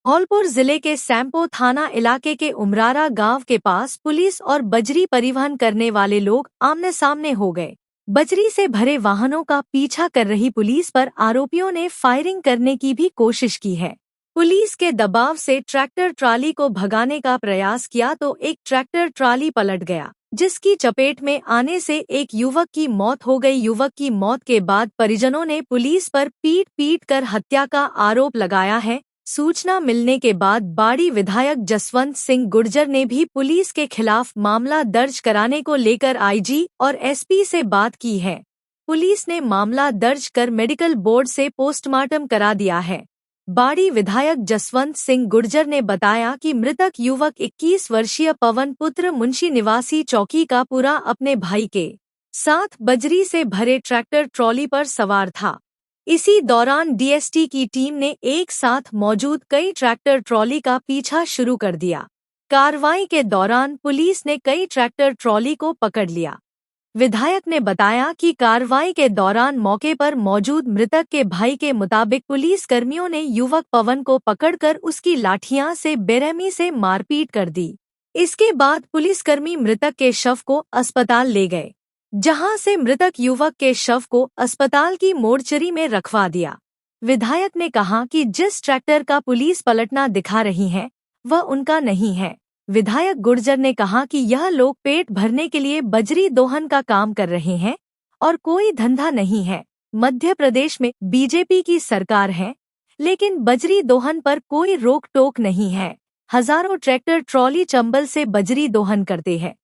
धौलपुर जिले के सैंपो थाना इलाके के उमरारा गांव के पास पुलिस और बजरी परिवहन करने वाले लोग आमने सामने हो गए। बजरी से भरे वाहनों का पीछा कर रही पुलिस पर आरोपियों ने फायरिंग करने की भी कोशिश की है। पुलिस के दबाव से ट्रैक्टर ट्राली को भगाने का प्रयास किया तो एक ट्रैक्टर ट्राली पलट गया, जिसकी चपेट में आने से एक युवक की मौत हो गई। युवक की मौत के बाद परिजनों ने पुलिस पर पीट कर हत्या का आरोप लगाया है। सूचना मिलने के बाद बाड़ी विधायक जसवंत सिंह गुर्जर ने भी पुलिस के खिलाफ मामला दर्ज कराने को लेकर आईजी और एसपी से बात की है। पुलिस ने मामला दर्ज कर मेडिकल बोर्ड से पोस्टमार्टम करा दिया है। बाड़ी विधायक जसवंत सिंह गुर्जर ने बताया कि मृतक युवक 21 वर्षीय पवन पुत्र मुंशी निवासी चौकी का पूरा अपने भाई के साथ बजरी से भरे ट्रैक्टर ट्रॉली पर सवार था। इसी दौरान डीएसटी की टीम ने एक साथ मौजूद कई ट्रैक्टर ट्रॉली का पीछा शुरू कर दिया। कार्रवाई के दौरान पुलिस ने कई ट्रैक्टर ट्रॉली को पकड़ लिया। विधायक ने बताया कि कार्रवाई के दौरान मौके पर मौजूद मृतक के भाई के मुताबिक पुलिस कर्मियों ने युवक पवन को पकड़कर उसकी लाठियां से बेरहमी से मारपीट कर दी। इसके बाद पुलिसकर्मी मृतक के शव को अस्पताल ले गए, जहां से मृतक युवक के शव को अस्पताल की मोर्चरी में रखवा दिया। विधायक ने कहा कि जिस ट्रैक्टर का पुलिस पलटना दिखा रही है वह उनका नहीं है। विधायक गुर्जर ने कहा कि यह लोग पेट भरने के लिए बजरी दोहन का काम कर रहे हैं और कोई धंधा नहीं है। मध्य प्रदेश में बीजेपी की सरकार है, लेकिन बजरी दोहन पर कोई रोक टोक नहीं है। हजारों ट्रैक्टर ट्रॉली चंबल से बजरी दोहन करते हैं।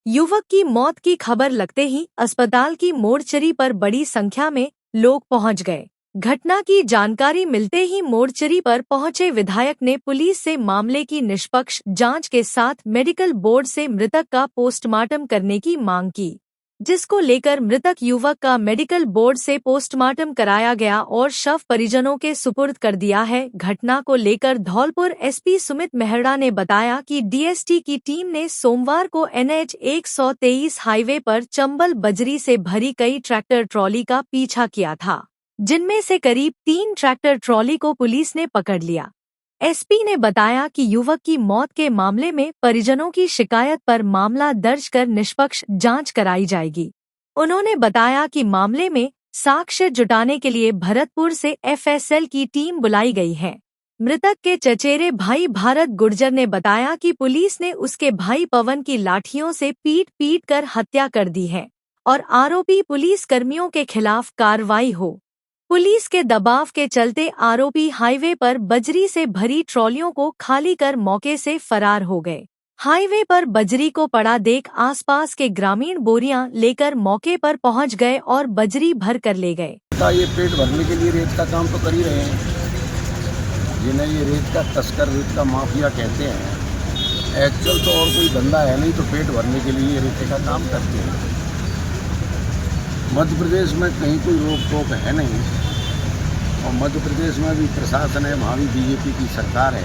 युवक की मौत की खबर लगते ही अस्पताल की मोर्चरी पर बड़ी संख्या में लोग पहुंच गए। घटना की जानकारी मिलते ही मोर्चरी पर पहुंचे विधायक ने पुलिस से मामले की निष्पक्ष जांच के साथ मेडिकल बोर्ड से मृतक का पोस्टमार्टम करने की मांग की, जिसको लेकर मृतक युवक का मेडिकल बोर्ड से पोस्टमार्टम कराया गया और शव परिजनों के सुपुर्द कर दिया है। घटना को लेकर धौलपुर एसपी सुमित मेहरा ने बताया कि डीएसटी की टीम ने सोमवार को NH 123 हाईवे पर चंबल बजरी से भरी कई ट्रैक्टर ट्रॉली का पीछा किया था, जिनमें से करीब 3 ट्रैक्टर ट्रॉली को पुलिस ने पकड़ लिया। एसपी ने बताया कि युवक की मौत के मामले में परिजनों की शिकायत पर मामला दर्ज कर निष्पक्ष जांच कराई जाएगी। उन्होंने बताया कि मामले में साक्ष्य जुटाने के लिए भरतपुर से FSL की टीम बुलाई गई है। मृतक के चचेरे भाई भारत गुर्जर ने बताया कि पुलिस ने उसके भाई पवन की लाठियों से पीट कर हत्या कर दी है और आरोपी पुलिस कर्मियों के खिलाफ कार्रवाई हो। पुलिस के दबाव के चलते आरोपी हाईवे पर बजरी से भरी ट्रॉलियों को खाली कर मौके से फरार हो गए। हाईवे पर बजरी को पड़ा देख आसपास के ग्रामीण बोरियां लेकर मौके पर पहुंच गए और बजरी भर कर ले गए। ये पेट भरने के लिए रेत का काम तो कर ही रहे हैं, जिन्हें ये रेत का तस्कर, रेत का माफिया कहते हैं। एक्चुअल तो और कोई धंधा है नहीं, तो पेट भरने के लिए रेत का काम करते हैं। मध्य प्रदेश में कहीं कोई रोक टोक है नहीं, और मध्य प्रदेश में भी प्रशासन है, वहाँ भी बीजेपी की सरकार है,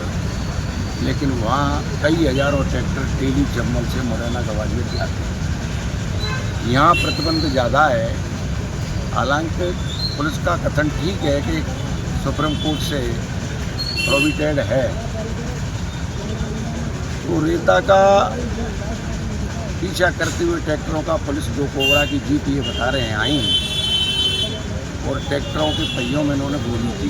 लेकिन वहाँ कई हजारों ट्रैक्टर टेली चंबल से मुरैना गवालियर जाते हैं। यहाँ प्रतिबंध ज़्यादा है। हालांकि पुलिस का कथन ठीक है कि सुप्रीम कोर्ट से प्रोविटेड है, तो रेता का पीछा करते हुए ट्रैक्टरों का पुलिस जो कोबरा की जीप ये बता रहे हैं आई, और ट्रैक्टरों के पहियों में इन्होंने गोली की।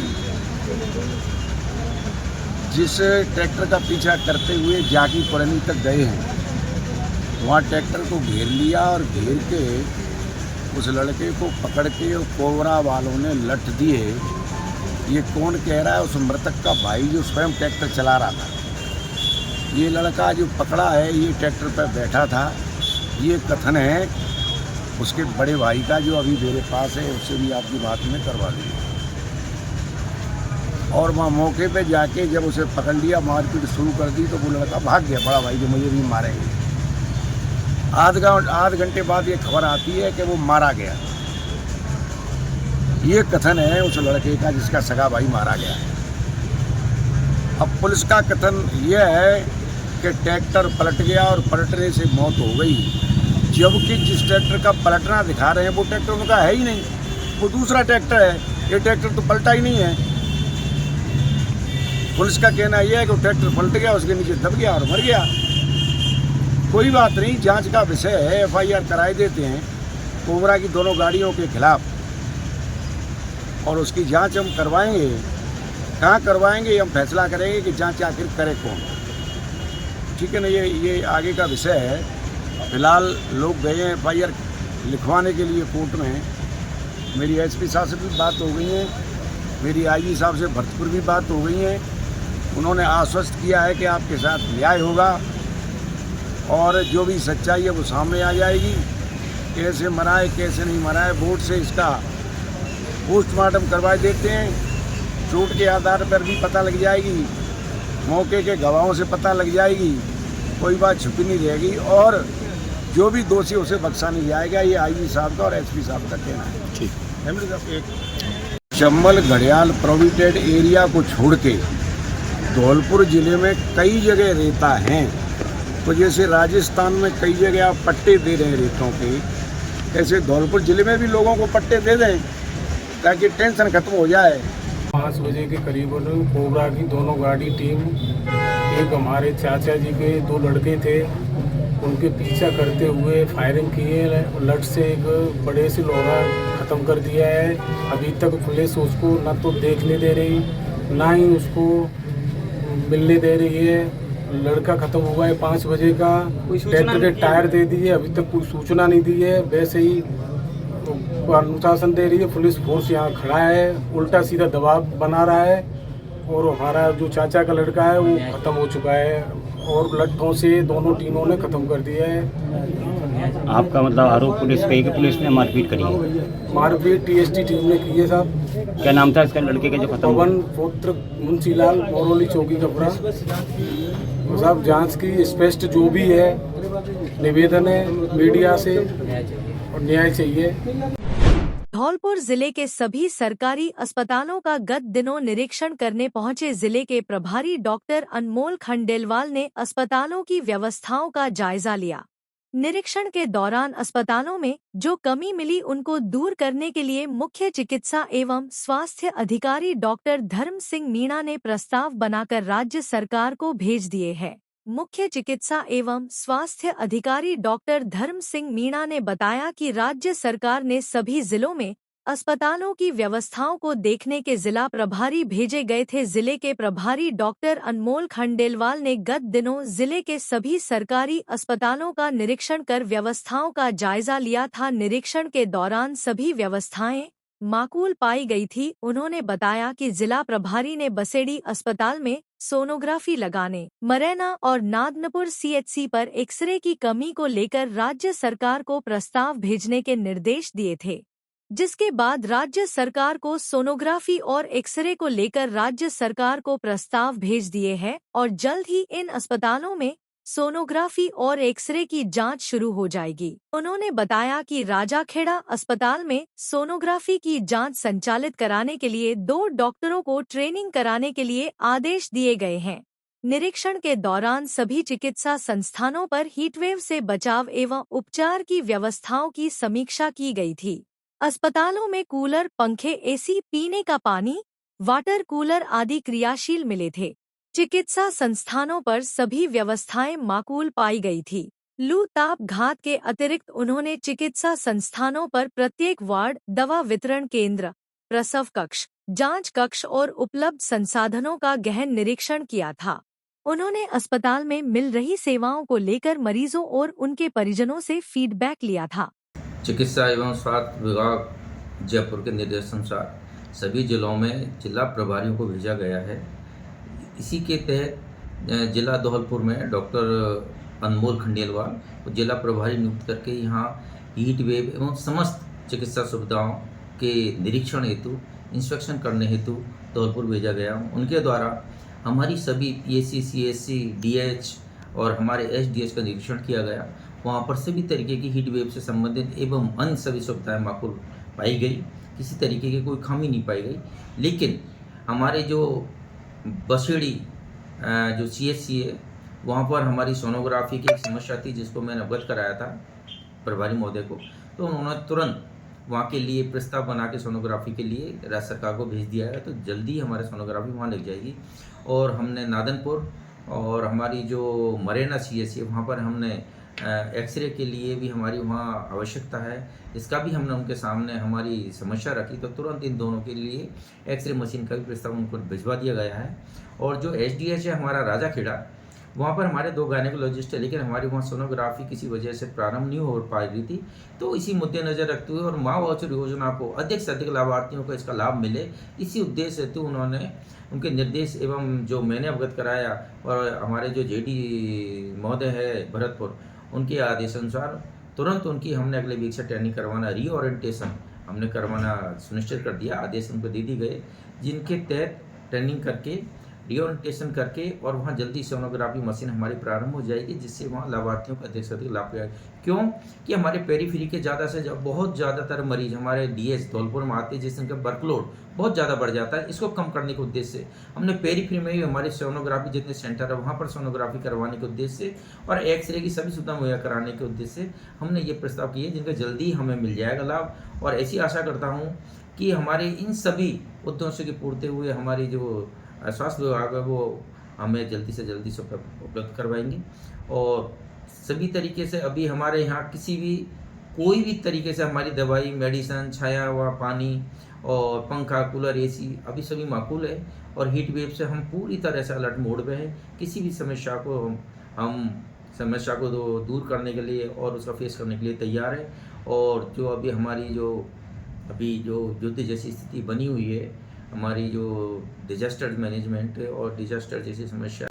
जिस ट्रैक्टर का पीछा करते हुए जाकी पुरानी तक गए हैं, वहाँ ट्रैक्टर को घेर लिया और घेर के उस लड़के को पकड़ के कोबरा वालों ने लठ दिए। ये कौन कह रहा है? उस मृतक का भाई जो स्वयं ट्रैक्टर चला रहा था। ये लड़का जो पकड़ा है ये ट्रैक्टर पर बैठा था, ये कथन है उसके बड़े भाई का, जो अभी मेरे पास है, उससे भी आपकी बात में करवा दी। और वहाँ मौके पे जाके जब उसे पकड़ लिया, मारपीट शुरू कर दी, तो वो लड़का भाग गया, बड़ा भाई जो मुझे भी मारेंगे। आध घंटे बाद ये खबर आती है कि वो मारा गया। ये कथन है उस लड़के का जिसका सगा भाई मारा गया है। अब पुलिस का कथन यह है कि ट्रैक्टर पलट गया और पलटने से मौत हो गई, जबकि जिस ट्रैक्टर का पलटना दिखा रहे हैं वो ट्रैक्टर उनका है ही नहीं, वो दूसरा ट्रैक्टर है। ये ट्रैक्टर तो पलटा ही नहीं है। पुलिस का कहना यह है कि ट्रैक्टर पलट गया, उसके नीचे दब गया और मर गया। कोई बात नहीं, जांच का विषय है, FIR कराए देते हैं कोबरा की दोनों गाड़ियों के खिलाफ, और उसकी जांच हम करवाएंगे। कहाँ करवाएंगे हम फैसला करेंगे कि जांच आखिर करे कौन, ठीक है ना। ये आगे का विषय है। फिलहाल लोग गए हैं FIR लिखवाने के लिए कोर्ट में। मेरी SP साहब से भी बात हो गई है, मेरी IG साहब से भरतपुर भी बात हो गई है। उन्होंने आश्वस्त किया है कि आपके साथ न्याय होगा और जो भी सच्चाई है वो सामने आ जाएगी। कैसे मरा है कैसे नहीं मरा है, बोर्ड से इसका पोस्टमार्टम करवा देते हैं। चोट के आधार पर भी पता लग जाएगी, मौके के गवाहों से पता लग जाएगी, कोई बात छुपी नहीं रहेगी और जो भी दोषी उसे बख्शा नहीं जाएगा। ये IG साहब का और SP साहब का कहना है। ठीक। चंबल घड़ियाल प्रोविटेड एरिया को छोड़ के धौलपुर जिले में कई जगह रेता हैं। तो जैसे राजस्थान में कई जगह आप पट्टे दे रहे हैं रेतों के, ऐसे धौलपुर जिले में भी लोगों को पट्टे दे दें ताकि टेंशन खत्म हो जाए। 5 बजे के करीबन कोबरा की दोनों गाड़ी टीम, एक हमारे चाचा जी के 2 लड़के थे, उनके पीछा करते हुए फायरिंग किए। लट से एक बड़े से लोहा ख़त्म कर दिया है। अभी तक पुलिस उसको ना तो देखने दे रही, ना ही उसको मिलने दे रही है। लड़का ख़त्म हुआ है 5 बजे का, ट्रैक्टर के टायर दे दिए, अभी तक कोई सूचना नहीं दी है। वैसे ही तो अनुशासन दे रही है, पुलिस फोर्स यहाँ खड़ा है, उल्टा सीधा दबाव बना रहा है। और हमारा जो चाचा का लड़का है वो ख़त्म हो चुका है और लट्ठों से दोनों टीमों ने ख़त्म कर दिया है। आपका मतलब आरोप पुलिस पे है कि पुलिस ने मारपीट करी है? मारपीट TST टीम ने की है साहब। क्या नाम था इसका लड़के का जो खत्म हुआ? पवन पुत्र मुंशीलाल, मोरोली चौकी कपड़ा। तो साहब जांच की स्पष्ट जो भी है निवेदन है मीडिया से और न्याय चाहिए। धौलपुर जिले के सभी सरकारी अस्पतालों का गत दिनों निरीक्षण करने पहुंचे जिले के प्रभारी डॉक्टर अनमोल खंडेलवाल ने अस्पतालों की व्यवस्थाओं का जायजा लिया। निरीक्षण के दौरान अस्पतालों में जो कमी मिली उनको दूर करने के लिए मुख्य चिकित्सा एवं स्वास्थ्य अधिकारी डॉक्टर धर्म सिंह मीणा ने प्रस्ताव बनाकर राज्य सरकार को भेज दिए हैं। मुख्य चिकित्सा एवं स्वास्थ्य अधिकारी डॉक्टर धर्म सिंह मीणा ने बताया कि राज्य सरकार ने सभी जिलों में अस्पतालों की व्यवस्थाओं को देखने के जिला प्रभारी भेजे गए थे। जिले के प्रभारी डॉक्टर अनमोल खंडेलवाल ने गत दिनों जिले के सभी सरकारी अस्पतालों का निरीक्षण कर व्यवस्थाओं का जायजा लिया था। निरीक्षण के दौरान सभी व्यवस्थाएं माकूल पाई गई थी। उन्होंने बताया कि जिला प्रभारी ने बसेड़ी अस्पताल में सोनोग्राफी लगाने, मरैना और नादनपुर CHC पर एक्सरे की कमी को लेकर राज्य सरकार को प्रस्ताव भेजने के निर्देश दिए थे, जिसके बाद राज्य सरकार को सोनोग्राफी और एक्सरे को लेकर राज्य सरकार को प्रस्ताव भेज दिए हैं और जल्द ही इन अस्पतालों में सोनोग्राफी और एक्सरे की जांच शुरू हो जाएगी। उन्होंने बताया कि राजाखेड़ा अस्पताल में सोनोग्राफी की जांच संचालित कराने के लिए 2 डॉक्टरों को ट्रेनिंग कराने के लिए आदेश दिए गए हैं। निरीक्षण के दौरान सभी चिकित्सा संस्थानों पर हीटवेव से बचाव एवं उपचार की व्यवस्थाओं की समीक्षा की गई थी। अस्पतालों में कूलर, पंखे, AC, पीने का पानी, वाटर कूलर आदि क्रियाशील मिले थे। चिकित्सा संस्थानों पर सभी व्यवस्थाएं माकूल पाई गई थी। लू ताप घात के अतिरिक्त उन्होंने चिकित्सा संस्थानों पर प्रत्येक वार्ड, दवा वितरण केंद्र, प्रसव कक्ष, जांच कक्ष और उपलब्ध संसाधनों का गहन निरीक्षण किया था। उन्होंने अस्पताल में मिल रही सेवाओं को लेकर मरीजों और उनके परिजनों से फीडबैक लिया था। चिकित्सा एवं स्वास्थ्य विभाग जयपुर के निर्देशानुसार सभी जिलों में जिला प्रभारियों को भेजा गया है। इसी के तहत जिला धौलपुर में डॉक्टर अनमोल खंडेलवाल को जिला प्रभारी नियुक्त करके यहाँ हीट वेव एवं समस्त चिकित्सा सुविधाओं के निरीक्षण हेतु, इंस्पेक्शन करने हेतु धौलपुर भेजा गया। उनके द्वारा हमारी सभी PSC, CSC, DH और हमारे SDS का निरीक्षण किया गया। वहाँ पर सभी तरीके की हीट वेव से संबंधित एवं अन्य सभी सुविधाएँ माकूल पाई गई, किसी तरीके की कोई खामी नहीं पाई गई। लेकिन हमारे जो बसेड़ी जो CHC है वहाँ पर हमारी सोनोग्राफी की एक समस्या थी, जिसको मैंने अवगत कराया था प्रभारी महोदय को। तो उन्होंने तुरंत वहाँ के लिए प्रस्ताव बना के सोनोग्राफी के लिए राज्य सरकार को भेज दिया है, तो जल्दी हमारे सोनोग्राफी वहाँ लग जाएगी। और हमने नादनपुर और हमारी जो मरेना CSC है वहाँ पर हमने एक्सरे के लिए भी हमारी वहाँ आवश्यकता है, इसका भी हमने उनके सामने हमारी समस्या रखी, तो तुरंत इन दोनों के लिए एक्सरे मशीन का भी प्रस्ताव उनको भिजवा दिया गया है। और जो SDH है हमारा राजाखेड़ा, वहाँ पर हमारे 2 गायनेकोलॉजिस्ट है, लेकिन हमारी वहाँ सोनोग्राफी किसी वजह से प्रारंभ नहीं हो पा रही थी, तो इसी मद्देनजर रखते हुए और माँ वाउचर योजना को अधिक से अधिक लाभार्थियों को इसका लाभ मिले, इसी उद्देश्य हेतु उन्होंने उनके निर्देश एवं जो मैंने अवगत कराया और हमारे जो JD महोदय है भरतपुर, उनके आदेशानुसार तुरंत उनकी हमने अगले वीक से ट्रेनिंग करवाना, रीओरिएंटेशन हमने करवाना सुनिश्चित कर दिया, आदेश उनको दे दी गए, जिनके तहत ट्रेनिंग करके रीओरिएंटेशन करके और वहाँ जल्दी सोनोग्राफी मशीन हमारी प्रारंभ हो जाएगी, जिससे वहाँ लाभार्थियों को अधिक से अधिक लाभ पाएगा। क्यों कि हमारे पेरीफेरी के ज़्यादा से बहुत ज़्यादातर मरीज हमारे DS धौलपुर में आते हैं, जिससे उनका वर्कलोड बहुत ज़्यादा बढ़ जाता है। इसको कम करने के उद्देश्य से हमने पेरीफेरी में ही हमारे सोनोग्राफी जितने सेंटर है वहाँ पर सोनोग्राफी करवाने के उद्देश्य से और एक्सरे की सभी सुविधा मुहैया कराने के उद्देश्य से हमने ये प्रस्ताव किए, जिनका जल्दी हमें मिल जाएगा लाभ। और ऐसी आशा करता हूँ कि हमारे इन सभी उद्देश्यों की पूर्ति हुए हमारी जो स्वास्थ्य विभाग है वो हमें जल्दी से जल्दी उपलब्ध करवाएंगे। और सभी तरीके से अभी हमारे यहाँ कोई भी तरीके से हमारी दवाई, मेडिसन, छाया हुआ पानी और पंखा, कूलर, AC अभी सभी माकूल है और हीट वेव से हम पूरी तरह से अलर्ट मोड पे हैं। किसी भी समस्या को हम समस्या को दूर करने के लिए और उसका फेस करने के लिए तैयार है। और जो अभी हमारी जो युद्ध जैसी स्थिति बनी हुई है, हमारी जो डिजास्टर मैनेजमेंट और डिजास्टर जैसी समस्या।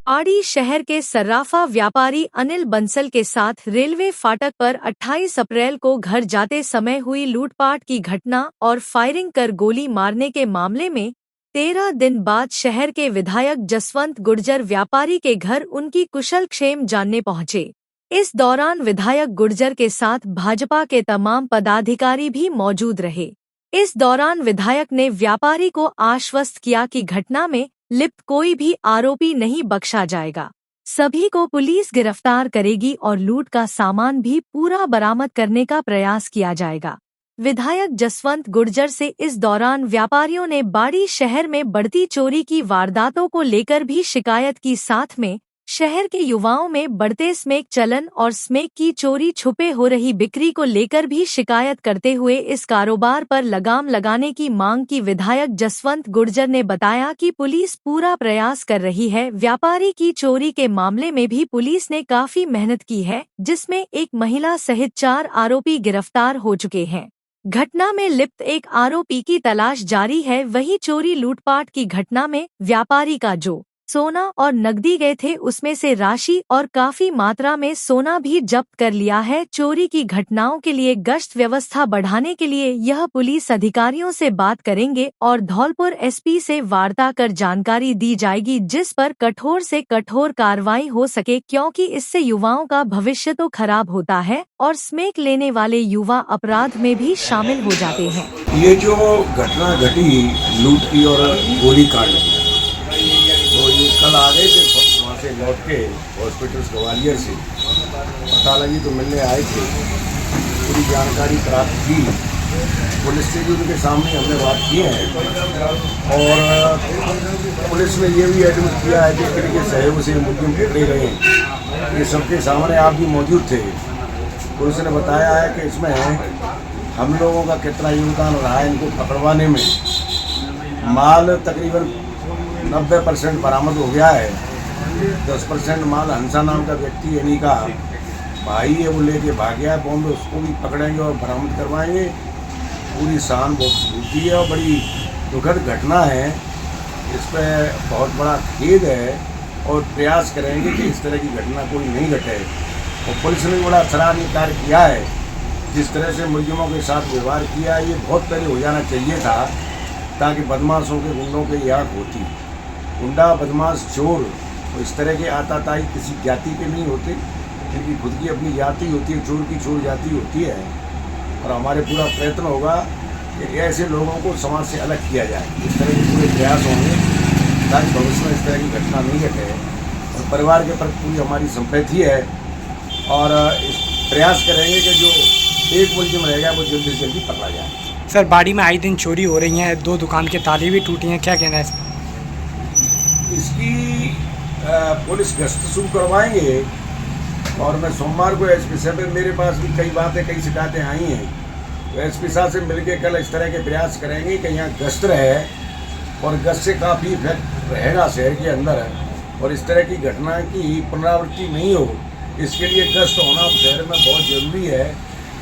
आड़ी शहर के सर्राफा व्यापारी अनिल बंसल के साथ रेलवे फाटक पर 28 अप्रैल को घर जाते समय हुई लूटपाट की घटना और फायरिंग कर गोली मारने के मामले में 13 दिन बाद शहर के विधायक जसवंत गुर्जर व्यापारी के घर उनकी कुशल क्षेम जानने पहुंचे। इस दौरान विधायक गुर्जर के साथ भाजपा के तमाम पदाधिकारी भी मौजूद रहे। इस दौरान विधायक ने व्यापारी को आश्वस्त किया कि घटना में लिप्त कोई भी आरोपी नहीं बख्शा जाएगा, सभी को पुलिस गिरफ्तार करेगी और लूट का सामान भी पूरा बरामद करने का प्रयास किया जाएगा। विधायक जसवंत गुर्जर से इस दौरान व्यापारियों ने बाड़ी शहर में बढ़ती चोरी की वारदातों को लेकर भी शिकायत की, साथ में शहर के युवाओं में बढ़ते स्मैक चलन और स्मैक की चोरी छुपे हो रही बिक्री को लेकर भी शिकायत करते हुए इस कारोबार पर लगाम लगाने की मांग की। विधायक जसवंत गुर्जर ने बताया कि पुलिस पूरा प्रयास कर रही है। व्यापारी की चोरी के मामले में भी पुलिस ने काफी मेहनत की है, जिसमें एक महिला सहित 4 आरोपी गिरफ्तार हो चुके हैं। घटना में लिप्त एक आरोपी की तलाश जारी है। वहीं चोरी लूटपाट की घटना में व्यापारी का जो सोना और नकदी गए थे उसमें से राशि और काफी मात्रा में सोना भी जब्त कर लिया है। चोरी की घटनाओं के लिए गश्त व्यवस्था बढ़ाने के लिए यह पुलिस अधिकारियों से बात करेंगे और धौलपुर SP से वार्ता कर जानकारी दी जाएगी, जिस पर कठोर से कठोर कार्रवाई हो सके, क्योंकि इससे युवाओं का भविष्य तो खराब होता है और स्मैक लेने वाले युवा अपराध में भी शामिल हो जाते हैं। ये जो घटना घटी लूट की और गोली कांड की, तो ये कल आ गए थे वहाँ से लौट के हॉस्पिटल ग्वालियर से, पता लगी तो मिलने आए थे। पूरी जानकारी प्राप्त की, पुलिस से भी उनके सामने हमने बात की है और पुलिस ने ये भी एडमिट किया है कि तरीके सहयोग से मुलजिम पकड़े गए हैं। ये सबके सामने आप भी मौजूद थे। पुलिस ने बताया है कि इसमें हम लोगों का कितना योगदान रहा है इनको पकड़वाने में। माल तकरीबन 90% बरामद हो गया है। 10% माल हंसा नाम का व्यक्ति यानी का भाई है, वो लेके भाग गया बॉम्बे, उसको भी पकड़ेंगे और बरामद करवाएंगे। पूरी शान बहुत टूटी है और बड़ी दुखद घटना है। इस पर बहुत बड़ा खेद है और प्रयास करेंगे कि इस तरह की घटना कोई नहीं घटे। और पुलिस ने बड़ा सराहनीय कार्य किया है, जिस तरह से मुलजिमों के साथ व्यवहार किया है, ये बहुत पहले हो जाना चाहिए था, ताकि बदमाशों के गुंडों के याद होती। गुंडा, बदमाश, चोर इस तरह के आताताई किसी जाति के नहीं होते, इनकी खुद की अपनी जाति होती है। चोर की चोर जाति होती है और हमारे पूरा प्रयत्न होगा कि ऐसे लोगों को समाज से अलग किया जाए। इस तरह के पूरे प्रयास होंगे ताकि भविष्य में इस तरह की घटना नहीं घटे। और परिवार के प्रति पूरी हमारी संपत्ति है और इस प्रयास करेंगे कि जो एक मुलजिम रहेगा, वो जल्दी से जल्दी पकड़ा जाए। सर बाड़ी में आए दिन चोरी हो रही हैं, 2 दुकान के ताले भी टूटी हैं, क्या कहना है इस पर? इसकी पुलिस गश्त शुरू करवाएंगे और मैं सोमवार को एसपी साहब, मेरे पास भी कई बातें, कई शिकायतें आई हैं, तो एसपी साहब से मिलके कल इस तरह के प्रयास करेंगे कि यहाँ गश्त रहे और गश्त से काफ़ी इफेक्ट रहेगा शहर के अंदर और इस तरह की घटना की पुनरावृत्ति नहीं हो, इसके लिए गश्त होना शहर में बहुत ज़रूरी है।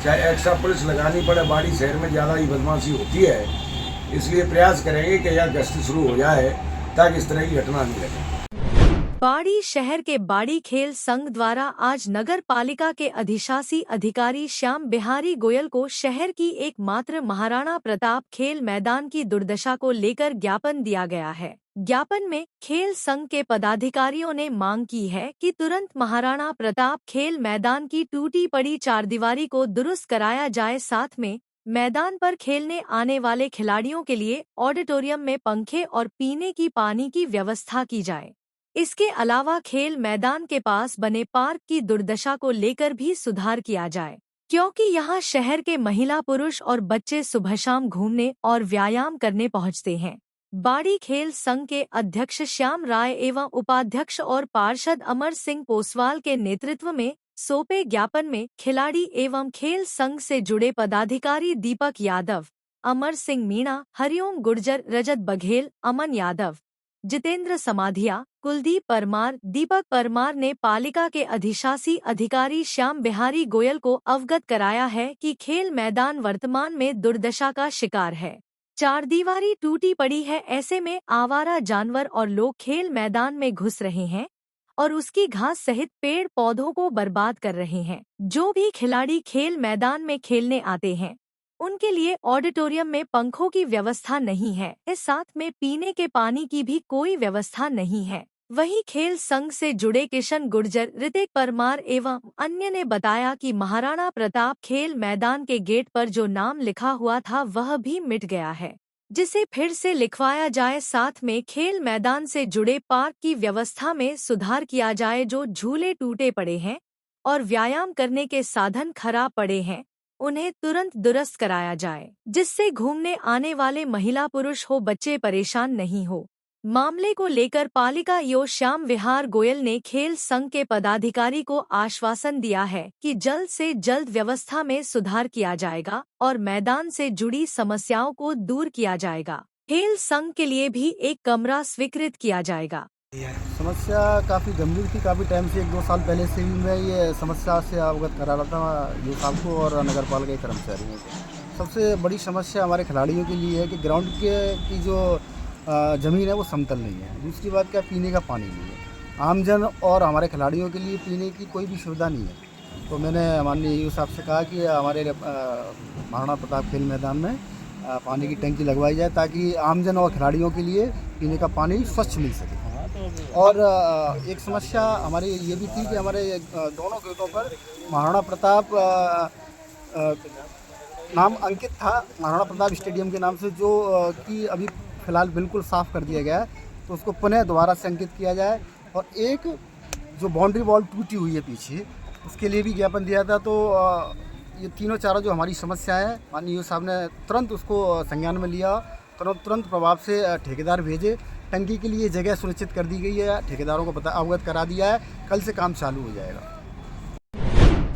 चाहे एक्स्ट्रा पुलिस लगानी पड़े, बाड़ी शहर में ज़्यादा ही बदमाशी होती है, इसलिए प्रयास करेंगे कि यहाँ गश्त शुरू हो जाए ताकि इस तरह की घटना नहीं घटे। बाड़ी शहर के बाड़ी खेल संघ द्वारा आज नगर पालिका के अधिशासी अधिकारी श्याम बिहारी गोयल को शहर की एकमात्र महाराणा प्रताप खेल मैदान की दुर्दशा को लेकर ज्ञापन दिया गया है। ज्ञापन में खेल संघ के पदाधिकारियों ने मांग की है कि तुरंत महाराणा प्रताप खेल मैदान की टूटी पड़ी चारदीवारी को दुरुस्त कराया जाए, साथ में मैदान पर खेलने आने वाले खिलाड़ियों के लिए ऑडिटोरियम में पंखे और पीने की पानी की व्यवस्था की जाए। इसके अलावा खेल मैदान के पास बने पार्क की दुर्दशा को लेकर भी सुधार किया जाए, क्योंकि यहाँ शहर के महिला, पुरुष और बच्चे सुबह शाम घूमने और व्यायाम करने पहुँचते हैं। बाड़ी खेल संघ के अध्यक्ष श्याम राय एवं उपाध्यक्ष और पार्षद अमर सिंह पोसवाल के नेतृत्व में सौंपे ज्ञापन में खिलाड़ी एवं खेल संघ से जुड़े पदाधिकारी दीपक यादव, अमर सिंह मीणा, हरिओम गुर्जर, रजत बघेल, अमन यादव, जितेंद्र समाधिया, कुलदीप परमार, दीपक परमार ने पालिका के अधिशासी अधिकारी श्याम बिहारी गोयल को अवगत कराया है कि खेल मैदान वर्तमान में दुर्दशा का शिकार है। चारदीवारी टूटी पड़ी है, ऐसे में आवारा जानवर और लोग खेल मैदान में घुस रहे हैं और उसकी घास सहित पेड़ पौधों को बर्बाद कर रहे हैं। जो भी खिलाड़ी खेल मैदान में खेलने आते हैं उनके लिए ऑडिटोरियम में पंखों की व्यवस्था नहीं है, इस साथ में पीने के पानी की भी कोई व्यवस्था नहीं है। वहीं खेल संघ से जुड़े किशन गुर्जर, ऋतिक परमार एवं अन्य ने बताया कि महाराणा प्रताप खेल मैदान के गेट पर जो नाम लिखा हुआ था वह भी मिट गया है, जिसे फिर से लिखवाया जाए, साथ में खेल मैदान से जुड़े पार्क की व्यवस्था में सुधार किया जाए। जो झूले टूटे पड़े हैं और व्यायाम करने के साधन खराब पड़े हैं उन्हें तुरंत दुरुस्त कराया जाए, जिससे घूमने आने वाले महिला, पुरुष हो, बच्चे परेशान नहीं हो। मामले को लेकर पालिका ईओ श्याम विहार गोयल ने खेल संघ के पदाधिकारी को आश्वासन दिया है कि जल्द से जल्द व्यवस्था में सुधार किया जाएगा और मैदान से जुड़ी समस्याओं को दूर किया जाएगा। खेल संघ के लिए भी एक कमरा स्वीकृत किया जाएगा। समस्या काफ़ी गंभीर थी, काफ़ी टाइम से 1-2 साल पहले से भी मैं ये समस्या से अवगत करा रहा था ईओ साहब को और नगर पालिका के कर्मचारियों को। सबसे बड़ी समस्या हमारे खिलाड़ियों के लिए है कि ग्राउंड की जो ज़मीन है वो समतल नहीं है। दूसरी बात क्या, पीने का पानी नहीं है। आमजन और हमारे खिलाड़ियों के लिए पीने की कोई भी सुविधा नहीं है। तो मैंने माननीय ईओ साहब से कहा कि हमारे महाराणा प्रताप खेल मैदान में पानी की टंकी लगवाई जाए ताकि आमजन और खिलाड़ियों के लिए पीने का पानी स्वच्छ मिल सके। और एक समस्या हमारी ये भी थी कि हमारे दोनों गेटों पर महाराणा प्रताप नाम अंकित था, महाराणा प्रताप स्टेडियम के नाम से, जो कि अभी फ़िलहाल बिल्कुल साफ़ कर दिया गया है, तो उसको पुनः दोबारा से अंकित किया जाए। और एक जो बाउंड्री वॉल टूटी हुई है पीछे, उसके लिए भी ज्ञापन दिया था। तो ये तीनों चारों जो हमारी समस्याएं हैं, माननीय ईओ साहब ने तुरंत उसको संज्ञान में लिया, तुरंत प्रभाव से ठेकेदार भेजे। टंकी के लिए जगह सुनिश्चित कर दी गई है, ठेकेदारों को अवगत करा दिया है, कल से काम चालू हो जाएगा।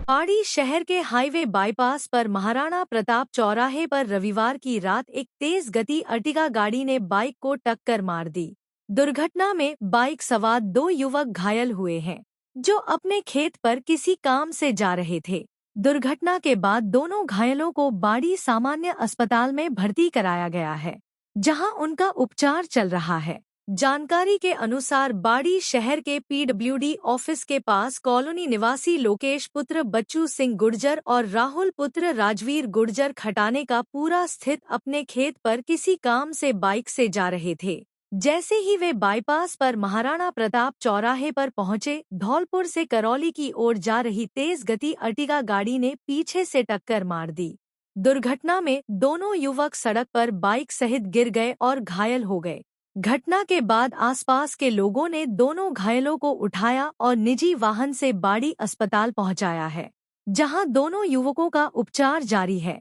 बाड़ी शहर के हाईवे बाईपास पर महाराणा प्रताप चौराहे पर रविवार की रात एक तेज गति अर्टिगा गाड़ी ने बाइक को टक्कर मार दी। दुर्घटना में बाइक सवार 2 युवक घायल हुए हैं, जो अपने खेत पर किसी काम से जा रहे थे। दुर्घटना के बाद दोनों घायलों को बाड़ी सामान्य अस्पताल में भर्ती कराया गया है, जहां उनका उपचार चल रहा है। जानकारी के अनुसार बाड़ी शहर के पीडब्ल्यूडी ऑफिस के पास कॉलोनी निवासी लोकेश पुत्र बच्चू सिंह गुर्जर और राहुल पुत्र राजवीर गुर्जर खटाने का पूरा स्थित अपने खेत पर किसी काम से बाइक से जा रहे थे। जैसे ही वे बाईपास पर महाराणा प्रताप चौराहे पर पहुंचे, धौलपुर से करौली की ओर जा रही तेज गति अर्टिगा गाड़ी ने पीछे से टक्कर मार दी। दुर्घटना में दोनों युवक सड़क पर बाइक सहित गिर गए और घायल हो गए। घटना के बाद आसपास के लोगों ने दोनों घायलों को उठाया और निजी वाहन से बाड़ी अस्पताल पहुंचाया है। जहां दोनों युवकों का उपचार जारी है।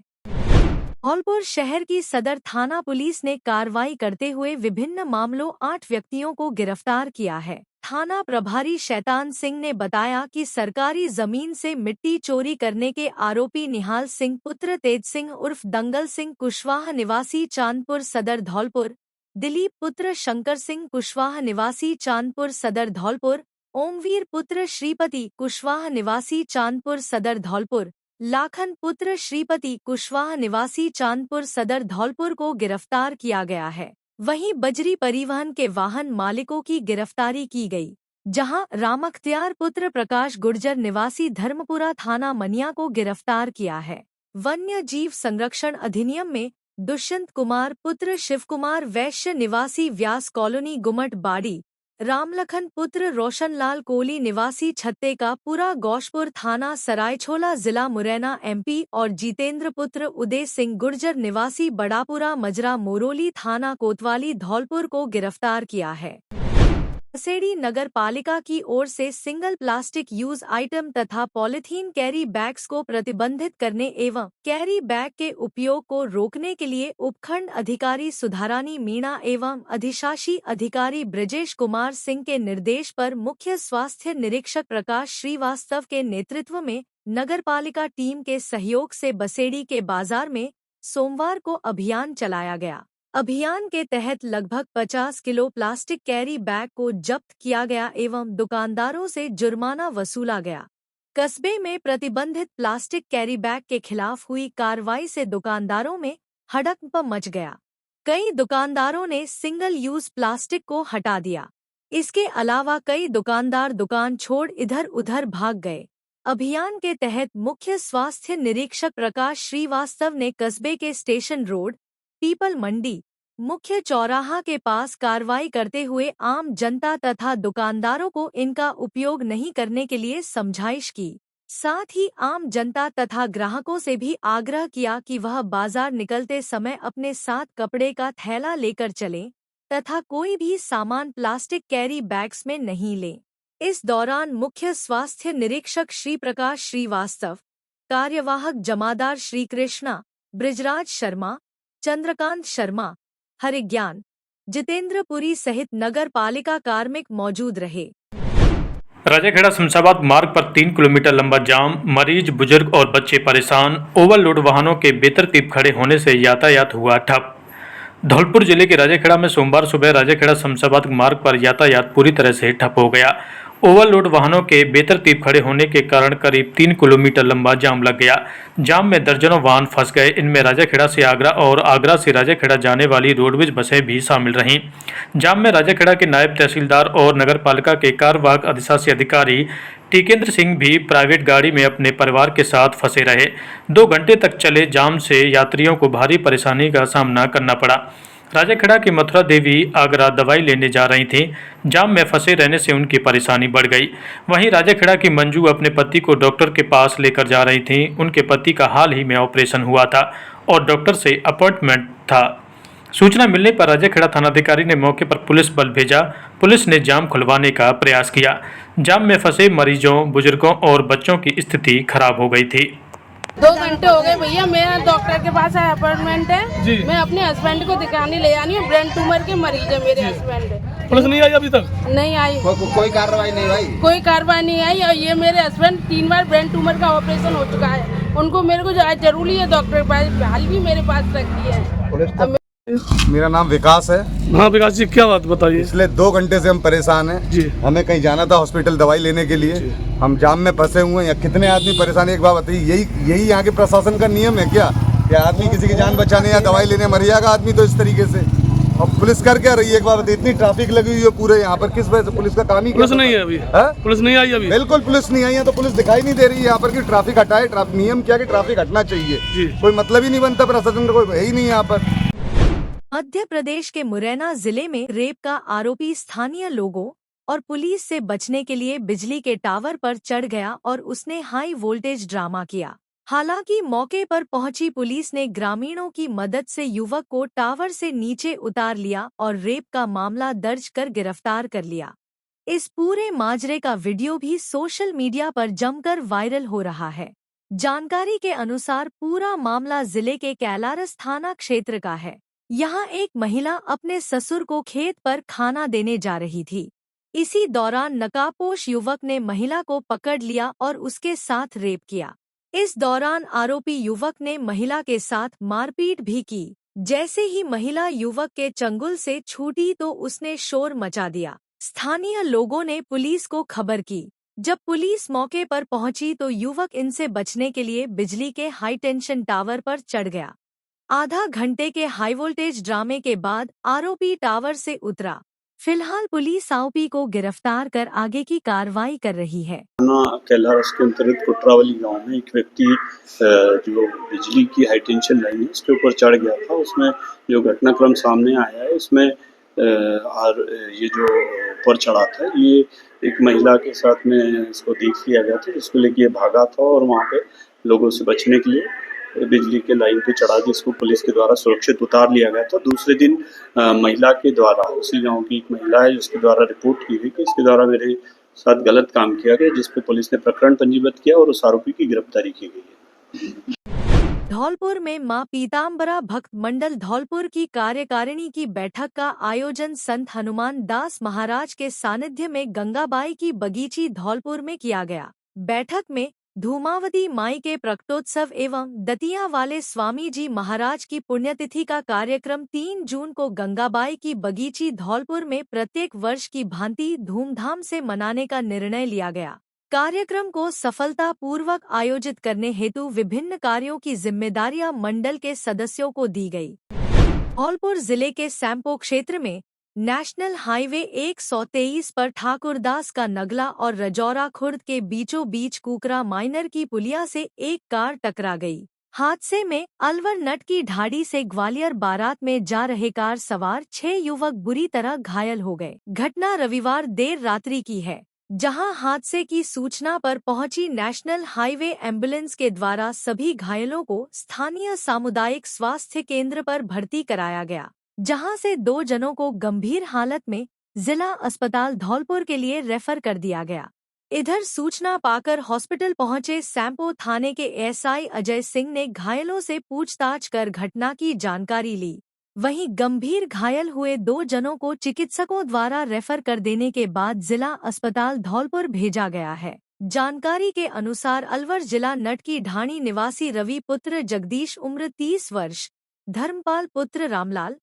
धौलपुर शहर की सदर थाना पुलिस ने कार्रवाई करते हुए विभिन्न मामलों 8 व्यक्तियों को गिरफ्तार किया है। थाना प्रभारी शैतान सिंह ने बताया कि सरकारी जमीन से मिट्टी चोरी करने के आरोपी निहाल सिंह पुत्र तेज सिंह उर्फ दंगल सिंह कुशवाहा निवासी चांदपुर सदर धौलपुर, दिलीप पुत्र शंकर सिंह कुशवाहा निवासी चांदपुर सदर धौलपुर, ओमवीर पुत्र श्रीपति कुशवाहा निवासी चांदपुर सदर धौलपुर, लाखन पुत्र श्रीपति कुशवाहा निवासी चांदपुर सदर धौलपुर को गिरफ्तार किया गया है। वहीं बजरी परिवहन के वाहन मालिकों की गिरफ्तारी की गई, जहां रामख्तियार पुत्र प्रकाश गुर्जर निवासी धर्मपुरा थाना मनिया को गिरफ्तार किया है। वन्य जीव संरक्षण अधिनियम में दुष्यंत कुमार पुत्र शिवकुमार वैश्य निवासी व्यास कॉलोनी गुमट बाड़ी, रामलखन पुत्र रोशनलाल कोली निवासी छत्ते का पुरा गौशपुर थाना सरायछोला जिला मुरैना MP और जितेंद्र पुत्र उदय सिंह गुर्जर निवासी बड़ापुरा मजरा मोरोली थाना कोतवाली धौलपुर को गिरफ्तार किया है। बसेड़ी नगर पालिका की ओर से सिंगल प्लास्टिक यूज आइटम तथा पॉलिथीन कैरी बैग्स को प्रतिबंधित करने एवं कैरी बैग के उपयोग को रोकने के लिए उपखंड अधिकारी सुधारानी मीणा एवं अधिशासी अधिकारी ब्रजेश कुमार सिंह के निर्देश पर मुख्य स्वास्थ्य निरीक्षक प्रकाश श्रीवास्तव के नेतृत्व में नगर पालिका टीम के सहयोग से बसेड़ी के बाजार में सोमवार को अभियान चलाया गया। अभियान के तहत लगभग 50 किलो प्लास्टिक कैरी बैग को जब्त किया गया एवं दुकानदारों से जुर्माना वसूला गया। कस्बे में प्रतिबंधित प्लास्टिक कैरी बैग के खिलाफ हुई कार्रवाई से दुकानदारों में हड़कंप मच गया। कई दुकानदारों ने सिंगल यूज प्लास्टिक को हटा दिया। इसके अलावा कई दुकानदार दुकान छोड़ इधर उधर भाग गए। अभियान के तहत मुख्य स्वास्थ्य निरीक्षक प्रकाश श्रीवास्तव ने कस्बे के स्टेशन रोड, पीपल मंडी, मुख्य चौराहा के पास कार्रवाई करते हुए आम जनता तथा दुकानदारों को इनका उपयोग नहीं करने के लिए समझाइश की। साथ ही आम जनता तथा ग्राहकों से भी आग्रह किया कि वह बाजार निकलते समय अपने साथ कपड़े का थैला लेकर चलें तथा कोई भी सामान प्लास्टिक कैरी बैग्स में नहीं लें। इस दौरान मुख्य स्वास्थ्य निरीक्षक श्री प्रकाश श्रीवास्तव, कार्यवाहक जमादार श्री कृष्णा, ब्रिजराज शर्मा, चंद्रकांत शर्मा, हरिज्ञान, जितेंद्र पुरी सहित नगर पालिका कार्मिक मौजूद रहे। राजाखेड़ा शमशाबाद मार्ग पर 3 किलोमीटर लंबा जाम, मरीज, बुजुर्ग और बच्चे परेशान। ओवरलोड वाहनों के बेतरतीब खड़े होने से यातायात हुआ ठप। धौलपुर जिले के राजाखेड़ा में सोमवार सुबह राजाखेड़ा शमशाबाद मार्ग पर यातायात पूरी तरह से ठप हो गया। ओवरलोड वाहनों के बेतरतीब खड़े होने के कारण करीब 3 किलोमीटर लंबा जाम लग गया। जाम में दर्जनों वाहन फंस गए। इनमें राजाखेड़ा से आगरा और आगरा से राजाखेड़ा जाने वाली रोडवेज बसें भी शामिल रहीं। जाम में राजाखेड़ा के नायब तहसीलदार और नगरपालिका के कार्यवाहक अधिशासी अधिकारी टिकेंद्र सिंह भी प्राइवेट गाड़ी में अपने परिवार के साथ फंसे रहे। 2 घंटे तक चले जाम से यात्रियों को भारी परेशानी का सामना करना पड़ा। राजाखेड़ा की मथुरा देवी आगरा दवाई लेने जा रही थीं। जाम में फंसे रहने से उनकी परेशानी बढ़ गई। वहीं राजाखेड़ा की मंजू अपने पति को डॉक्टर के पास लेकर जा रही थीं। उनके पति का हाल ही में ऑपरेशन हुआ था और डॉक्टर से अपॉइंटमेंट था। सूचना मिलने पर राजाखेड़ा थानाधिकारी ने मौके पर पुलिस बल भेजा। पुलिस ने जाम खुलवाने का प्रयास किया। जाम में फंसे मरीजों, बुजुर्गों और बच्चों की स्थिति खराब हो गई थी। 2 घंटे हो गए भैया, मेरा डॉक्टर के पास अपॉइंटमेंट है। मैं अपने हस्बैंड को दिखाने ले आनी हूँ। ब्रेन ट्यूमर के मरीज है मेरे हस्बैंड। पुलिस नहीं आई अभी तक? नहीं आई। कोई कार्रवाई नहीं भाई, कोई कार्रवाई नहीं आई। और ये मेरे हस्बैंड 3 बार ब्रेन ट्यूमर का ऑपरेशन हो चुका है। उनको मेरे को जरूरी है डॉक्टर के पास, हाल भी मेरे पास रखी है। मेरा नाम विकास है। हाँ विकास जी, क्या बात बताइए। पिछले 2 घंटे से हम परेशान हैं जी। हमें कहीं जाना था हॉस्पिटल दवाई लेने के लिए। हम जाम में फंसे हुए हैं। कितने आदमी परेशान है एक बात बताइए। यही यहाँ के प्रशासन का नियम है क्या आदमी किसी की जान बचाने या दवाई लेने मर जाएगा आदमी तो इस तरीके से। और पुलिस कर क्या रही है एक बात बताइए। इतनी ट्रैफिक लगी हुई है पूरे यहाँ पर, किस वजह से पुलिस का काम ही पुलिस नहीं है अभी। पुलिस नहीं आई अभी? बिल्कुल पुलिस नहीं आई है। तो पुलिस दिखाई नहीं दे रही है यहाँ पर कि ट्रैफिक हटाए। नियम क्या कि ट्रैफिक हटना चाहिए। कोई मतलब ही नहीं बनता प्रशासन का, कोई है ही नहीं यहाँ पर। मध्य प्रदेश के मुरैना जिले में रेप का आरोपी स्थानीय लोगों और पुलिस से बचने के लिए बिजली के टावर पर चढ़ गया और उसने हाई वोल्टेज ड्रामा किया। हालांकि मौके पर पहुंची पुलिस ने ग्रामीणों की मदद से युवक को टावर से नीचे उतार लिया और रेप का मामला दर्ज कर गिरफ्तार कर लिया। इस पूरे माजरे का वीडियो भी सोशल मीडिया पर जमकर वायरल हो रहा है। जानकारी के अनुसार पूरा मामला जिले के कैलारस थाना क्षेत्र का है। यहाँ एक महिला अपने ससुर को खेत पर खाना देने जा रही थी। इसी दौरान नकाबपोश युवक ने महिला को पकड़ लिया और उसके साथ रेप किया। इस दौरान आरोपी युवक ने महिला के साथ मारपीट भी की। जैसे ही महिला युवक के चंगुल से छूटी तो उसने शोर मचा दिया। स्थानीय लोगों ने पुलिस को खबर की। जब पुलिस मौके पर पहुंची तो युवक इनसे बचने के लिए बिजली के हाई टेंशन टावर पर चढ़ गया। आधा घंटे के हाई वोल्टेज ड्रामे के बाद आरोपी टावर से उतरा। फिलहाल पुलिस आरोपी को गिरफ्तार कर आगे की कार्रवाई कर रही है। कैलारस के अंतर्गत कोटरावली गांव में एक व्यक्ति जो बिजली की हाई टेंशन लाइन है उसके ऊपर चढ़ गया था। उसमें जो घटनाक्रम सामने आया है इसमें ये जो ऊपर चढ़ा था ये एक महिला के साथ में इसको देख लिया गया था, जिसको लेके ये भागा था और वहाँ पे लोगों से बचने के लिए बिजली के लाइन पे चढ़ा के इसको पुलिस के द्वारा सुरक्षित उतार लिया गया था। दूसरे दिन महिला के द्वारा, उसी गांव की एक महिला है जिसके द्वारा रिपोर्ट की गई कि इसके द्वारा मेरे साथ गलत काम किया गया, जिस पे पुलिस ने प्रकरण पंजीबद्ध किया और उस आरोपी की गिरफ्तारी की गई है। धौलपुर में मां पीताम्बरा भक्त मंडल धौलपुर की कार्यकारिणी की बैठक का आयोजन संत हनुमान दास महाराज के सानिध्य में गंगाबाई की बगीची धौलपुर में किया गया। बैठक में धूमावती माई के प्रकटोत्सव एवं दतिया वाले स्वामी जी महाराज की पुण्यतिथि का कार्यक्रम 3 जून को गंगाबाई की बगीची धौलपुर में प्रत्येक वर्ष की भांति धूमधाम से मनाने का निर्णय लिया गया। कार्यक्रम को सफलता पूर्वक आयोजित करने हेतु विभिन्न कार्यों की जिम्मेदारियां मंडल के सदस्यों को दी गई। धौलपुर जिले के सैंपो क्षेत्र में नेशनल हाईवे 123 पर ठाकुरदास का नगला और रजौरा खुर्द के बीचों बीच कुकरा माइनर की पुलिया से एक कार टकरा गई। हादसे में अलवर नट की ढाडी से ग्वालियर बारात में जा रहे कार सवार 6 युवक बुरी तरह घायल हो गए। घटना रविवार देर रात्रि की है, जहां हादसे की सूचना पर पहुंची नेशनल हाईवे एम्बुलेंस के द्वारा सभी घायलों को स्थानीय सामुदायिक स्वास्थ्य केंद्र पर भर्ती कराया गया, जहां से 2 जनों को गंभीर हालत में जिला अस्पताल धौलपुर के लिए रेफर कर दिया गया। इधर सूचना पाकर हॉस्पिटल पहुंचे सैंपो थाने के एसआई अजय सिंह ने घायलों से पूछताछ कर घटना की जानकारी ली। वहीं गंभीर घायल हुए 2 जनों को चिकित्सकों द्वारा रेफर कर देने के बाद जिला अस्पताल धौलपुर भेजा गया है। जानकारी के अनुसार अलवर जिला नट की ढाणी निवासी रवि पुत्र जगदीश उम्र 30 वर्ष, धर्मपाल पुत्र रामलाल,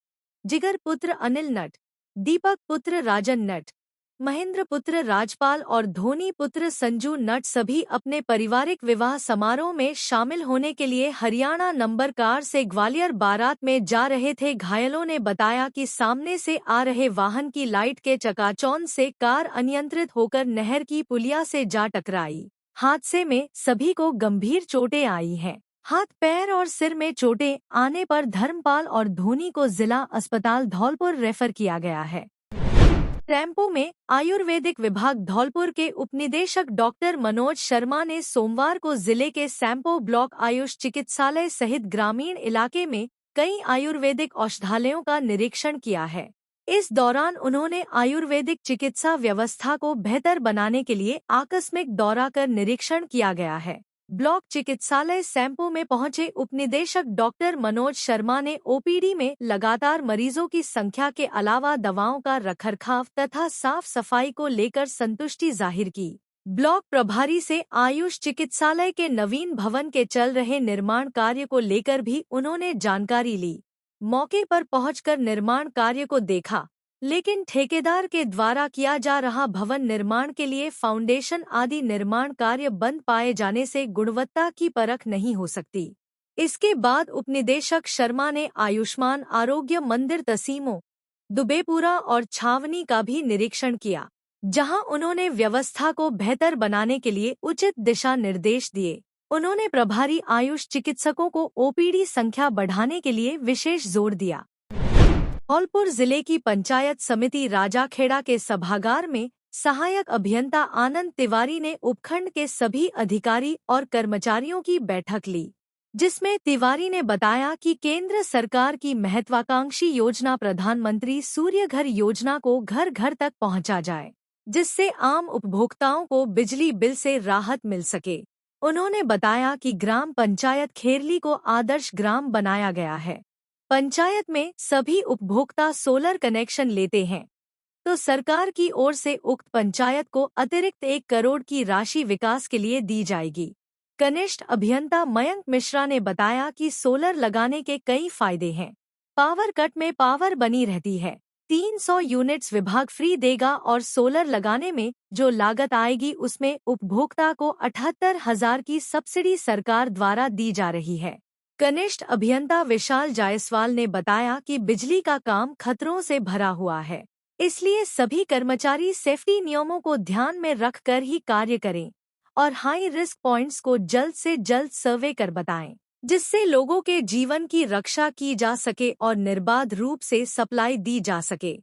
जिगर पुत्र अनिल नट, दीपक पुत्र राजन नट, महेंद्र पुत्र राजपाल और धोनी पुत्र संजू नट सभी अपने पारिवारिक विवाह समारोह में शामिल होने के लिए हरियाणा नंबर कार से ग्वालियर बारात में जा रहे थे। घायलों ने बताया कि सामने से आ रहे वाहन की लाइट के चकाचौंध से कार अनियंत्रित होकर नहर की पुलिया से जा टकराई। हादसे में सभी को गंभीर चोटें आई हैं। हाथ, पैर और सिर में चोटें आने पर धर्मपाल और धोनी को जिला अस्पताल धौलपुर रेफर किया गया है। सैंपो में आयुर्वेदिक विभाग धौलपुर के उपनिदेशक डॉक्टर मनोज शर्मा ने सोमवार को जिले के सैंपो ब्लॉक आयुष चिकित्सालय सहित ग्रामीण इलाके में कई आयुर्वेदिक औषधालयों का निरीक्षण किया है। इस दौरान उन्होंने आयुर्वेदिक चिकित्सा व्यवस्था को बेहतर बनाने के लिए आकस्मिक दौरा कर निरीक्षण किया गया है। ब्लॉक चिकित्सालय सैंपो में पहुंचे उपनिदेशक डॉक्टर मनोज शर्मा ने ओपीडी में लगातार मरीजों की संख्या के अलावा दवाओं का रखरखाव तथा साफ सफाई को लेकर संतुष्टि जाहिर की। ब्लॉक प्रभारी से आयुष चिकित्सालय के नवीन भवन के चल रहे निर्माण कार्य को लेकर भी उन्होंने जानकारी ली। मौके पर पहुंचकर निर्माण कार्य को देखा, लेकिन ठेकेदार के द्वारा किया जा रहा भवन निर्माण के लिए फाउंडेशन आदि निर्माण कार्य बंद पाए जाने से गुणवत्ता की परख नहीं हो सकती। इसके बाद उपनिदेशक शर्मा ने आयुष्मान आरोग्य मंदिर तसीमो, दुबेपुरा और छावनी का भी निरीक्षण किया, जहां उन्होंने व्यवस्था को बेहतर बनाने के लिए उचित दिशा निर्देश दिए। उन्होंने प्रभारी आयुष चिकित्सकों को ओपीडी संख्या बढ़ाने के लिए विशेष जोर दिया। धौलपुर जिले की पंचायत समिति राजाखेड़ा के सभागार में सहायक अभियंता आनंद तिवारी ने उपखंड के सभी अधिकारी और कर्मचारियों की बैठक ली, जिसमें तिवारी ने बताया कि केंद्र सरकार की महत्वाकांक्षी योजना प्रधानमंत्री सूर्य घर योजना को घर घर तक पहुंचा जाए, जिससे आम उपभोक्ताओं को बिजली बिल से राहत मिल सके। उन्होंने बताया कि ग्राम पंचायत खेरली को आदर्श ग्राम बनाया गया है। पंचायत में सभी उपभोक्ता सोलर कनेक्शन लेते हैं, तो सरकार की ओर से उक्त पंचायत को अतिरिक्त 1 करोड़ की राशि विकास के लिए दी जाएगी। कनिष्ठ अभियंता मयंक मिश्रा ने बताया कि सोलर लगाने के कई फायदे हैं। पावर कट में पावर बनी रहती है, 300 यूनिट्स विभाग फ्री देगा और सोलर लगाने में जो लागत आएगी उसमें उपभोक्ता को 78,000 की सब्सिडी सरकार द्वारा दी जा रही है। कनिष्ठ अभियंता विशाल जायसवाल ने बताया कि बिजली का काम खतरों से भरा हुआ है, इसलिए सभी कर्मचारी सेफ्टी नियमों को ध्यान में रखकर ही कार्य करें और हाई रिस्क पॉइंट्स को जल्द से जल्द सर्वे कर बताएं, जिससे लोगों के जीवन की रक्षा की जा सके और निर्बाध रूप से सप्लाई दी जा सके।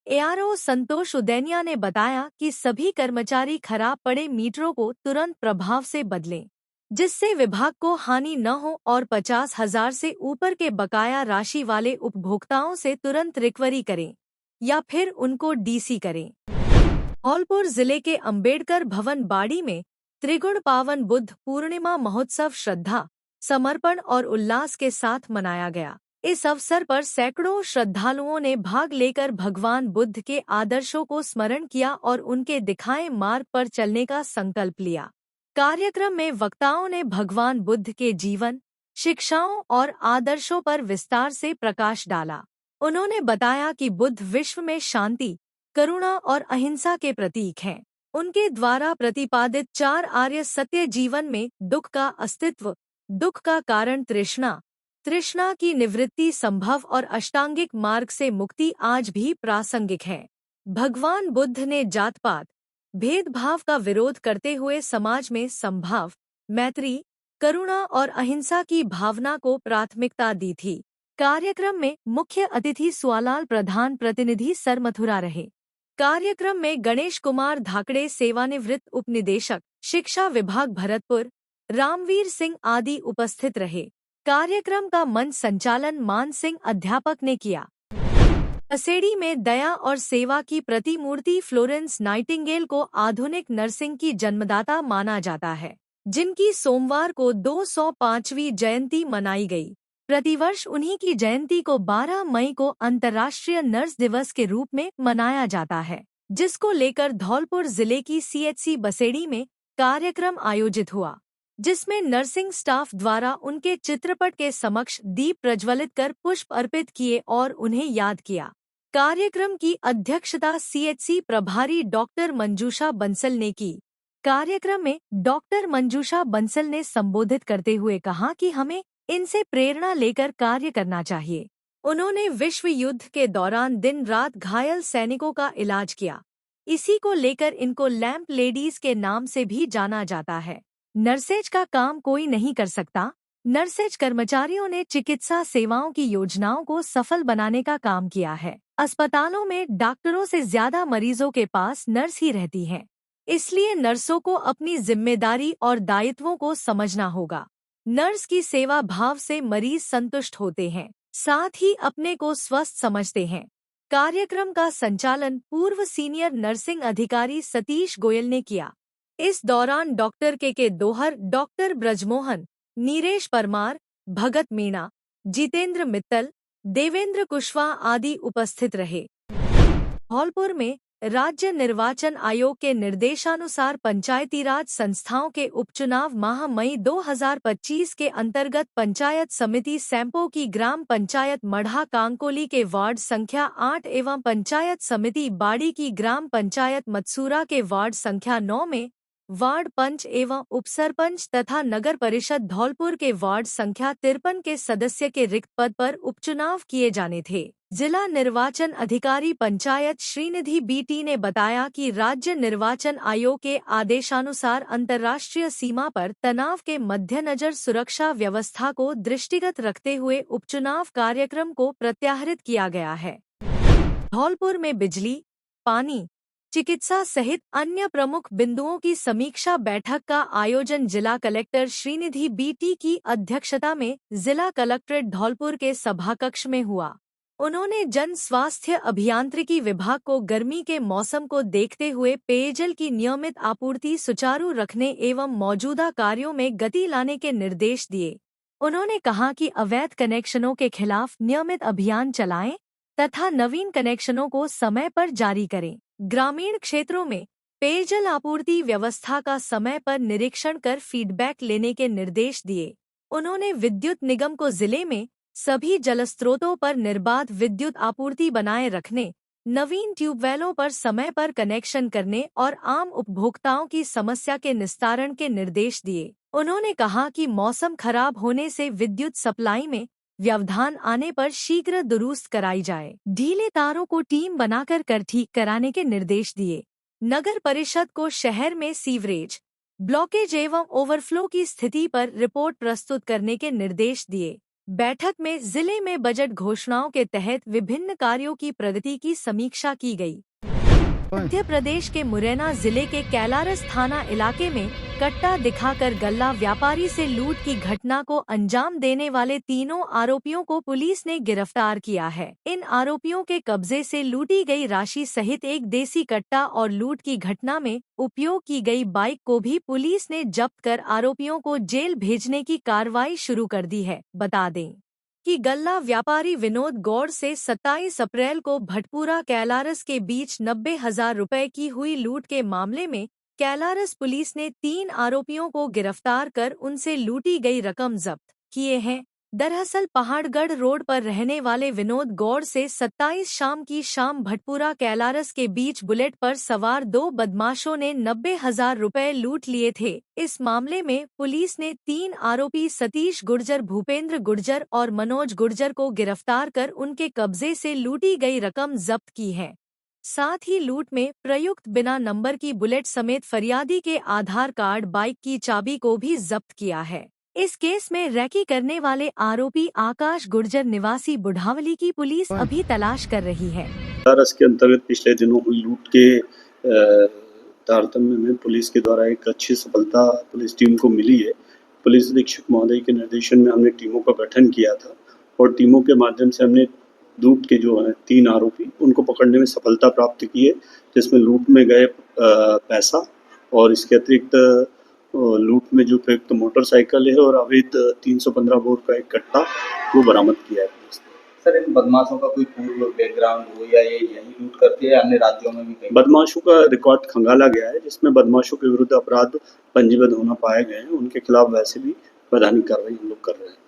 एआरओ संतोष उदैनिया ने बताया कि सभी कर्मचारी खराब पड़े मीटरों को तुरंत प्रभाव से बदलें, जिससे विभाग को हानि न हो और 50,000 से ऊपर के बकाया राशि वाले उपभोक्ताओं से तुरंत रिकवरी करें या फिर उनको डीसी करें। धौलपुर जिले के अंबेडकर भवन बाड़ी में त्रिगुण पावन बुद्ध पूर्णिमा महोत्सव श्रद्धा, समर्पण और उल्लास के साथ मनाया गया। इस अवसर पर सैकड़ों श्रद्धालुओं ने भाग लेकर भगवान बुद्ध के आदर्शों को स्मरण किया और उनके दिखाए मार्ग पर चलने का संकल्प लिया। कार्यक्रम में वक्ताओं ने भगवान बुद्ध के जीवन, शिक्षाओं और आदर्शों पर विस्तार से प्रकाश डाला। उन्होंने बताया कि बुद्ध विश्व में शांति, करुणा और अहिंसा के प्रतीक हैं। उनके द्वारा प्रतिपादित 4 आर्य सत्य जीवन में दुख का अस्तित्व, दुख का कारण तृष्णा, तृष्णा की निवृत्ति संभव और अष्टांगिक मार्ग से मुक्ति आज भी प्रासंगिक है। भगवान बुद्ध ने जात-पात, भेदभाव का विरोध करते हुए समाज में समभाव, मैत्री, करुणा और अहिंसा की भावना को प्राथमिकता दी थी। कार्यक्रम में मुख्य अतिथि सुआलाल प्रधान प्रतिनिधि सर मथुरा रहे। कार्यक्रम में गणेश कुमार धाकड़े सेवानिवृत्त उपनिदेशक शिक्षा विभाग भरतपुर, रामवीर सिंह आदि उपस्थित रहे। कार्यक्रम का मंच संचालन मान सिंह अध्यापक ने किया। बसेड़ी में दया और सेवा की प्रतिमूर्ति फ्लोरेंस नाइटिंगेल को आधुनिक नर्सिंग की जन्मदाता माना जाता है, जिनकी सोमवार को 205वीं जयंती मनाई गई। प्रतिवर्ष उन्हीं की जयंती को 12 मई को अंतर्राष्ट्रीय नर्स दिवस के रूप में मनाया जाता है, जिसको लेकर धौलपुर जिले की सीएचसी बसेड़ी में कार्यक्रम आयोजित हुआ, जिसमें नर्सिंग स्टाफ द्वारा उनके चित्रपट के समक्ष दीप प्रज्वलित कर पुष्प अर्पित किए और उन्हें याद किया। कार्यक्रम की अध्यक्षता सीएचसी प्रभारी डॉक्टर मंजूषा बंसल ने की। कार्यक्रम में डॉक्टर मंजूषा बंसल ने संबोधित करते हुए कहा कि हमें इनसे प्रेरणा लेकर कार्य करना चाहिए। उन्होंने विश्व युद्ध के दौरान दिन रात घायल सैनिकों का इलाज किया। इसी को लेकर इनको लैंप लेडीज के नाम से भी जाना जाता है। नर्सेज का काम कोई नहीं कर सकता। नर्सेज कर्मचारियों ने चिकित्सा सेवाओं की योजनाओं को सफल बनाने का काम किया है। अस्पतालों में डॉक्टरों से ज्यादा मरीजों के पास नर्स ही रहती हैं। इसलिए नर्सों को अपनी जिम्मेदारी और दायित्वों को समझना होगा। नर्स की सेवा भाव से मरीज संतुष्ट होते हैं, साथ ही अपने को स्वस्थ समझते हैं। कार्यक्रम का संचालन पूर्व सीनियर नर्सिंग अधिकारी सतीश गोयल ने किया। इस दौरान डॉक्टर के दोहर, डॉक्टर ब्रजमोहन, नीरेश परमार, भगत मीणा, जितेंद्र मित्तल, देवेंद्र कुशवाहा आदि उपस्थित रहे। धौलपुर में राज्य निर्वाचन आयोग के निर्देशानुसार पंचायती राज संस्थाओं के उपचुनाव माह मई 2025 के अंतर्गत पंचायत समिति सैंपो की ग्राम पंचायत मढ़ा कांकोली के वार्ड संख्या 8 एवं पंचायत समिति बाड़ी की ग्राम पंचायत मत्सूरा के वार्ड संख्या 9 में वार्ड पंच एवं उपसरपंच तथा नगर परिषद धौलपुर के वार्ड संख्या 53 के सदस्य के रिक्त पद पर उपचुनाव किए जाने थे। जिला निर्वाचन अधिकारी पंचायत श्रीनिधि बीटी ने बताया कि राज्य निर्वाचन आयोग के आदेशानुसार अंतर्राष्ट्रीय सीमा पर तनाव के मद्देनजर सुरक्षा व्यवस्था को दृष्टिगत रखते हुए उपचुनाव कार्यक्रम को प्रत्याहृत किया गया है। धौलपुर में बिजली, पानी, चिकित्सा सहित अन्य प्रमुख बिंदुओं की समीक्षा बैठक का आयोजन जिला कलेक्टर श्रीनिधि बीटी की अध्यक्षता में जिला कलेक्ट्रेट धौलपुर के सभाकक्ष में हुआ। उन्होंने जन स्वास्थ्य अभियांत्रिकी विभाग को गर्मी के मौसम को देखते हुए पेयजल की नियमित आपूर्ति सुचारू रखने एवं मौजूदा कार्यों में गति लाने के निर्देश दिए। उन्होंने कहा कि अवैध कनेक्शनों के खिलाफ नियमित अभियान चलाएं तथा नवीन कनेक्शनों को समय पर जारी करें। ग्रामीण क्षेत्रों में पेयजल आपूर्ति व्यवस्था का समय पर निरीक्षण कर फीडबैक लेने के निर्देश दिए। उन्होंने विद्युत निगम को जिले में सभी जलस्रोतों पर निर्बाध विद्युत आपूर्ति बनाए रखने, नवीन ट्यूबवेलों पर समय पर कनेक्शन करने और आम उपभोक्ताओं की समस्या के निस्तारण के निर्देश दिए। उन्होंने कहा कि मौसम खराब होने से विद्युत सप्लाई में व्यवधान आने पर शीघ्र दुरुस्त कराई जाए। ढीले तारों को टीम बनाकर कर ठीक कराने के निर्देश दिए। नगर परिषद को शहर में सीवरेज, ब्लॉकेज एवं ओवरफ्लो की स्थिति पर रिपोर्ट प्रस्तुत करने के निर्देश दिए। बैठक में जिले में बजट घोषणाओं के तहत विभिन्न कार्यों की प्रगति की समीक्षा की गई। मध्य प्रदेश के मुरैना जिले के कैलारस थाना इलाके में कट्टा दिखाकर गल्ला व्यापारी से लूट की घटना को अंजाम देने वाले तीनों आरोपियों को पुलिस ने गिरफ्तार किया है। इन आरोपियों के कब्जे से लूटी गई राशि सहित एक देसी कट्टा और लूट की घटना में उपयोग की गई बाइक को भी पुलिस ने जब्त कर आरोपियों को जेल भेजने की कार्रवाई शुरू कर दी है। बता दें कि गल्ला व्यापारी विनोद गौड़ से 27 अप्रैल को भटपुरा कैलारस के बीच 90,000 रुपए की हुई लूट के मामले में कैलारस पुलिस ने 3 आरोपियों को गिरफ्तार कर उनसे लूटी गई रकम जब्त किए हैं। दरअसल पहाड़गढ़ रोड पर रहने वाले विनोद गौड़ से 27 शाम की शाम भटपुरा कैलारस के बीच बुलेट पर सवार 2 बदमाशों ने 90,000 रुपए लूट लिए थे। इस मामले में पुलिस ने 3 आरोपी सतीश गुर्जर, भूपेंद्र गुर्जर और मनोज गुर्जर को गिरफ्तार कर उनके कब्जे से लूटी गई रकम जब्त की है। साथ ही लूट में प्रयुक्त बिना नंबर की बुलेट समेत फरियादी के आधार कार्ड, बाइक की चाबी को भी जब्त किया है। इस केस में रैकी करने वाले आरोपी आकाश गुर्जर निवासी बुढ़ावली की पुलिस अभी तलाश कर रही है। के अंतर्गत पिछले दिनों हुई लूट के तारतम्य में पुलिस के द्वारा एक अच्छी सफलता पुलिस टीम को मिली है। पुलिस अधीक्षक महोदय के निर्देशन में हमने टीमों का गठन किया था और टीमों के माध्यम से हमने लूट के जो है 3 आरोपी उनको पकड़ने में सफलता प्राप्त की है, जिसमें लूट में गए पैसा और इसके अतिरिक्त लूट में जो प्रयुक्त मोटरसाइकिल है और अवैध 315 बोर का एक कट्टा वो बरामद किया है। सर, इन बदमाशों का कोई पूर्व बैकग्राउंड हो या ये यही लूट करते हैं अन्य राज्यों में भी कहीं? बदमाशों का रिकॉर्ड खंगाला गया है, जिसमें बदमाशों के विरुद्ध अपराध पंजीबद्ध होना पाए गए हैं। उनके खिलाफ वैसे भी वैधानिक कार्रवाई हम लोग कर रहे हैं।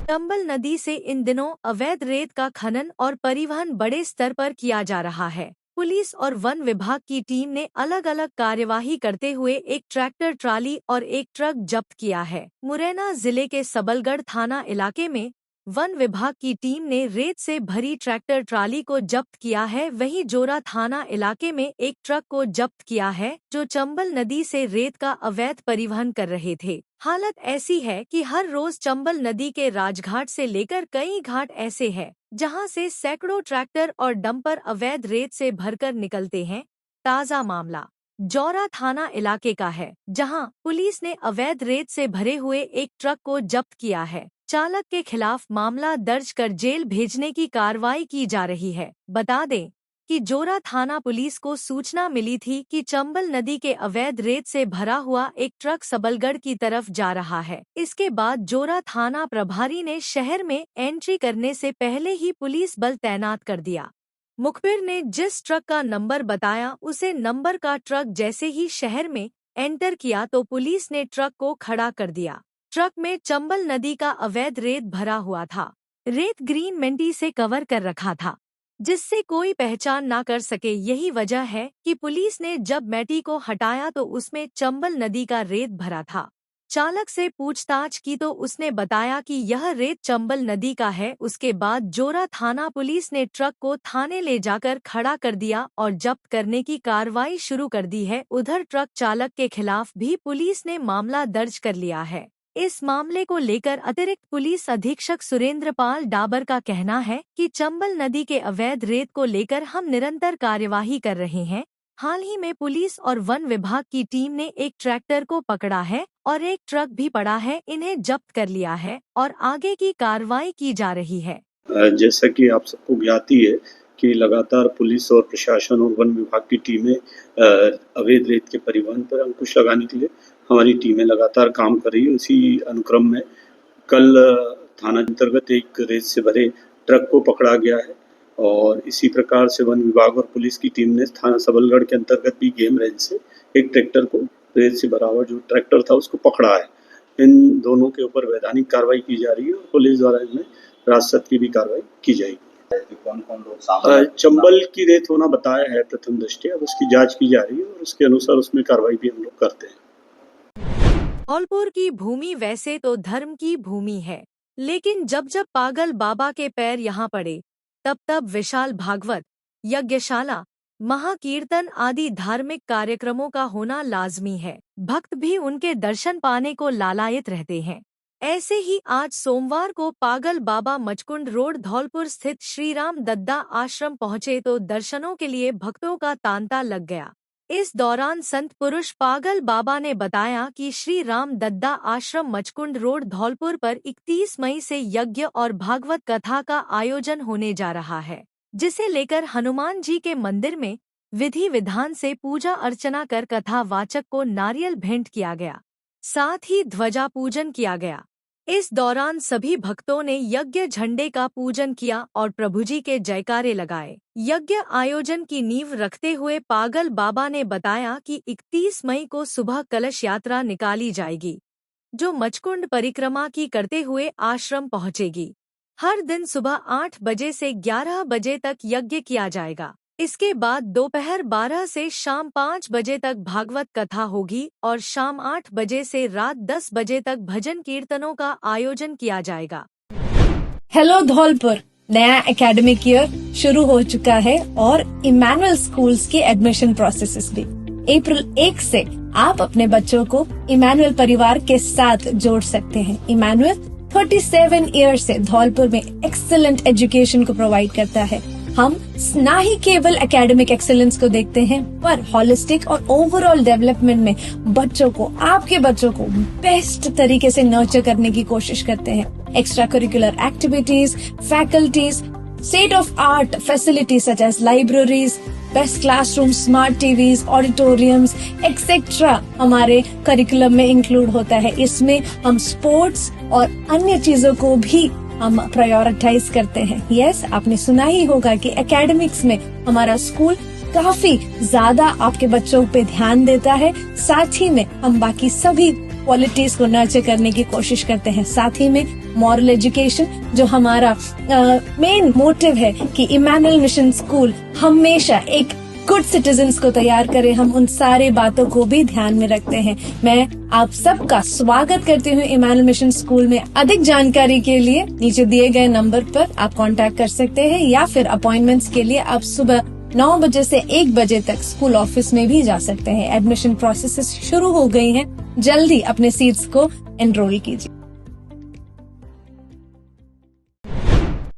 चंबल नदी से इन दिनों अवैध रेत का खनन और परिवहन बड़े स्तर पर किया जा रहा है। पुलिस और वन विभाग की टीम ने अलग अलग कार्यवाही करते हुए एक ट्रैक्टर ट्राली और एक ट्रक जब्त किया है। मुरैना जिले के सबलगढ़ थाना इलाके में वन विभाग की टीम ने रेत से भरी ट्रैक्टर ट्राली को जब्त किया है। वहीं जोरा थाना इलाके में एक ट्रक को जब्त किया है जो चंबल नदी से रेत का अवैध परिवहन कर रहे थे। हालत ऐसी है कि हर रोज चंबल नदी के राजघाट से लेकर कई घाट ऐसे हैं जहां से सैकड़ों ट्रैक्टर और डंपर अवैध रेत से भरकर निकलते हैं। ताज़ा मामला जोरा थाना इलाके का है, जहां पुलिस ने अवैध रेत से भरे हुए एक ट्रक को जब्त किया है। चालक के खिलाफ मामला दर्ज कर जेल भेजने की कार्रवाई की जा रही है। बता दें कि जोरा थाना पुलिस को सूचना मिली थी कि चंबल नदी के अवैध रेत से भरा हुआ एक ट्रक सबलगढ़ की तरफ जा रहा है। इसके बाद जोरा थाना प्रभारी ने शहर में एंट्री करने से पहले ही पुलिस बल तैनात कर दिया। मुखबिर ने जिस ट्रक का नंबर बताया उसे नंबर का ट्रक जैसे ही शहर में एंटर किया तो पुलिस ने ट्रक को खड़ा कर दिया। ट्रक में चंबल नदी का अवैध रेत भरा हुआ था। रेत ग्रीन मेंटी से कवर कर रखा था, जिससे कोई पहचान ना कर सके। यही वजह है कि पुलिस ने जब मैटी को हटाया तो उसमें चंबल नदी का रेत भरा था। चालक से पूछताछ की तो उसने बताया कि यह रेत चंबल नदी का है। उसके बाद जोरा थाना पुलिस ने ट्रक को थाने ले जाकर खड़ा कर दिया और जब्त करने की कार्रवाई शुरू कर दी है। उधर ट्रक चालक के खिलाफ भी पुलिस ने मामला दर्ज कर लिया है। इस मामले को लेकर अतिरिक्त पुलिस अधीक्षक सुरेंद्र पाल डाबर का कहना है कि चंबल नदी के अवैध रेत को लेकर हम निरंतर कार्यवाही कर रहे हैं। हाल ही में पुलिस और वन विभाग की टीम ने एक ट्रैक्टर को पकड़ा है और एक ट्रक भी पड़ा है। इन्हें जब्त कर लिया है और आगे की कार्रवाई की जा रही है। जैसा कि आप सबको ज्ञात ही है कि लगातार पुलिस और प्रशासन और वन विभाग की टीमें अवैध रेत के परिवहन पर अंकुश लगाने के लिए हमारी टीमें लगातार काम कर रही है। उसी अनुक्रम में कल थाना अंतर्गत एक रेत से भरे ट्रक को पकड़ा गया है और इसी प्रकार से वन विभाग और पुलिस की टीम ने थाना सबलगढ़ के अंतर्गत भी गेम रेंज से एक ट्रैक्टर को रेत से भरा हुआ जो ट्रैक्टर था उसको पकड़ा है। इन दोनों के ऊपर वैधानिक कार्रवाई की जा रही है और पुलिस द्वारा इनमें राजस्व की भी कार्रवाई की जाएगी। कौन कौन लोग सामने चंबल की रेत होना बताया है प्रथम दृष्टया, अब उसकी जांच की जा रही है और उसके अनुसार उसमें कार्रवाई भी हम लोग करते हैं। धौलपुर की भूमि वैसे तो धर्म की भूमि है, लेकिन जब जब पागल बाबा के पैर यहाँ पड़े तब तब विशाल भागवत, यज्ञशाला, महाकीर्तन आदि धार्मिक कार्यक्रमों का होना लाजमी है। भक्त भी उनके दर्शन पाने को लालायित रहते हैं। ऐसे ही आज सोमवार को पागल बाबा मचकुंड रोड धौलपुर स्थित श्री राम दद्दा आश्रम पहुंचे तो दर्शनों के लिए भक्तों का तांता लग गया। इस दौरान संत पुरुष पागल बाबा ने बताया कि श्री राम दद्दा आश्रम मचकुंड रोड धौलपुर पर 31 मई से यज्ञ और भागवत कथा का आयोजन होने जा रहा है, जिसे लेकर हनुमान जी के मंदिर में विधि विधान से पूजा अर्चना कर कथा वाचक को नारियल भेंट किया गया, साथ ही ध्वजा पूजन किया गया। इस दौरान सभी भक्तों ने यज्ञ झंडे का पूजन किया और प्रभुजी के जयकारे लगाए। यज्ञ आयोजन की नींव रखते हुए पागल बाबा ने बताया कि 31 मई को सुबह कलश यात्रा निकाली जाएगी, जो मचकुंड परिक्रमा की करते हुए आश्रम पहुंचेगी। हर दिन सुबह 8 बजे से 11 बजे तक यज्ञ किया जाएगा। इसके बाद दोपहर 12 से शाम 5 बजे तक भागवत कथा होगी और शाम 8 बजे से रात 10 बजे तक भजन कीर्तनों का आयोजन किया जाएगा। हेलो धौलपुर, नया एकेडमिक ईयर शुरू हो चुका है और इमैनुअल स्कूल्स के एडमिशन प्रोसेसेस भी। अप्रैल 1 से आप अपने बच्चों को इमैनुअल परिवार के साथ जोड़ सकते हैं। इमैनुअल 37 ईयर से धौलपुर में एक्सीलेंट एजुकेशन को प्रोवाइड करता है। हम ना ही केवल एकेडमिक एक्सेलेंस को देखते हैं, पर हॉलिस्टिक और ओवरऑल डेवलपमेंट में बच्चों को, आपके बच्चों को बेस्ट तरीके से नर्चर करने की कोशिश करते हैं। Extra curricular activities, faculties, state of art facilities such as libraries, best classroom, smart TVs, auditoriums etcetera हमारे करिकुलम में इंक्लूड होता है। इसमें हम स्पोर्ट्स और अन्य चीजों को भी हम प्रायोरिटाइज करते हैं। यस, आपने सुना ही होगा कि एकेडमिक्स में हमारा स्कूल काफी ज्यादा आपके बच्चों पे ध्यान देता है। साथ ही में हम बाकी सभी क्वालिटीज को नर्चर करने की कोशिश करते हैं। साथ ही में मॉरल एजुकेशन, जो हमारा मेन मोटिव है कि इमैनुअल मिशन स्कूल हमेशा एक गुड सिटीजन्स को तैयार करे, हम उन सारे बातों को भी ध्यान में रखते हैं। मैं आप सबका स्वागत करती हूँ इमैनुअल मिशन स्कूल में। अधिक जानकारी के लिए नीचे दिए गए नंबर पर आप कांटेक्ट कर सकते हैं या फिर अपॉइंटमेंट्स के लिए आप सुबह 9 बजे से 1 बजे तक स्कूल ऑफिस में भी जा सकते हैं। एडमिशन प्रोसेस शुरू हो गई हैं, जल्दी अपने सीट्स को एनरोल कीजिए।